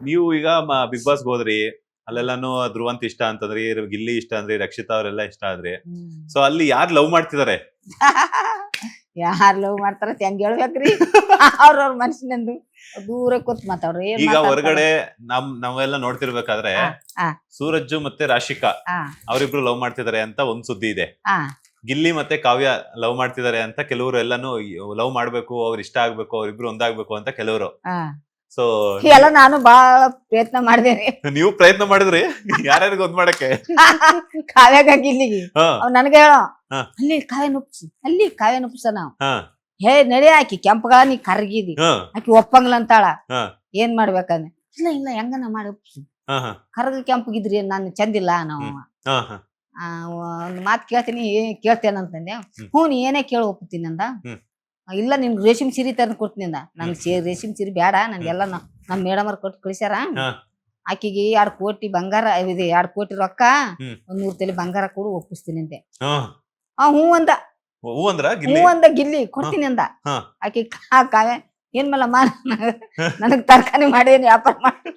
ನೀವು ಈಗ big boss ಹೋದ್ರಿ, ಅಲ್ಲೆಲ್ಲಾನು ಧ್ರುವಂತ್ ಇಷ್ಟ ಅಂತಂದ್ರಿ, ಗಿಲ್ಲಿ ಇಷ್ಟ ಅಂದ್ರಿ, ರಕ್ಷಿತಾ ಅವರೆಲ್ಲ ಇಷ್ಟ ಆದ್ರಿ. ಸೊ ಅಲ್ಲಿ ಯಾರು ಲವ್ ಮಾಡ್ತಿದಾರೆ? ಯಾರ್ ಲವ್ ಮಾಡ್ತಾರ ಹೆಂಗ್ ಹೇಳ್ಬೇಕ್ರಿ? ಅವ್ರವ್ರ ಮನ್ಸಿನಂದು ದೂರ ಕೂತ್ ಮಾತಾಡ್ರಿ. ಈಗ ಹೊರಗಡೆ ನಾವೆಲ್ಲ ನೋಡ್ತಿರ್ಬೇಕಾದ್ರೆ ಸೂರಜ್ ಮತ್ತೆ ರಾಶಿಕಾ ಅವರಿಬ್ರು ಲವ್ ಮಾಡ್ತಿದಾರೆ ಅಂತ ಒಂದ್ ಸುದ್ದಿ ಇದೆ. ಗಿಲ್ಲಿ ಮತ್ತೆ ಕಾವ್ಯ ಲವ್ ಮಾಡ್ತಿದಾರೆ ಅಂತ ಕೆಲವರು ಎಲ್ಲಾನು ಲವ್ ಮಾಡ್ಬೇಕು, ಅವ್ರ ಇಷ್ಟ ಆಗ್ಬೇಕು, ಅವ್ರಿಬ್ರು ಒಂದಾಗ್ಬೇಕು ಅಂತ ಕೆಲವರು. ಸೊ ಎಲ್ಲ ನಾನು ಬಾಳ ಪ್ರಯತ್ನ ಮಾಡಿದೇನೆ. ನೀವು ಪ್ರಯತ್ನ ಮಾಡಿದ್ರಿ ಯಾರ್ಯಾರಿಗೆ ಒಂದ್ ಮಾಡಕ್ಕೆ? ಕಾವ್ಯಾಗ ಗಿಲ್ಲಿಗೆ ಅವ್ ನನ್ಗೆ ಹೇಳೋ ಅಲ್ಲಿ ಕಾವ್ಯ ನುಪ್ಸ ನಾವ್ ಹೇ ನಡಿ ಆಕಿ ಕೆಂಪಗ ನೀ ಕರ್ಗಿದಿ ಆಕಿ ಒಪ್ಪಂಗ್ಲ ಅಂತಾಳ. ಏನ್ ಮಾಡ್ಬೇಕಂದ್ರೆ ಇಲ್ಲ ಹೆಂಗನ ಮಾಡಿ ಕರ್ಗ ಕೆಂಪಗಿದ್ರಿ ನಾನು ಚಂದಿಲ್ಲ ನಾವು ಒಂದ್ ಮಾತ್ ಕೇಳ್ತೀನಿ ಕೇಳ್ತೇನಂತಂದೆ. ಹ್ಞೂ ನೀ ಏನೇ ಕೇಳಿ ಒಪ್ತೀನಿ ಅಂದ. ಇಲ್ಲ ನಿನ್ ರೇಷ್ಮೆ ಸೀರೆ ತಂದು ಕೊಡ್ತೀನಿ ಅಂದ. ನನ್ ರೇಷ್ಮೆ ಸೀರೆ ಬೇಡ, ನನ್ಗೆಲ್ಲ ನಮ್ ಮೇಡಮ್ ಅವ್ರ ಕೊಟ್ಟು ಕಳಿಸ್ಯಾರ. ಆಕಿಗೆ 2 ಕೋಟಿ ಬಂಗಾರ ಇದೆ, 2 ಕೋಟಿ ರೊಕ್ಕ, 100 ತೊಲೆ ಬಂಗಾರ ಕೊಡು ಒಪ್ಪಿಸ್ತೀನಿ ಅಂತೆ. ಹ್ಞೂ ಅಂದ. ಹ್ಞೂ ಅಂದ ಗಿಲ್ಲಿ ಕೊಡ್ತೀನಿ ಅಂದ. ಆಕಿ ಕಾವ್ಯ ಏನ್ ಮಲ್ಲಮ್ಮ ನನಗ್ ತರಕಾರಿ ಮಾಡೇನಿ ವ್ಯಾಪಾರ ಮಾಡಿ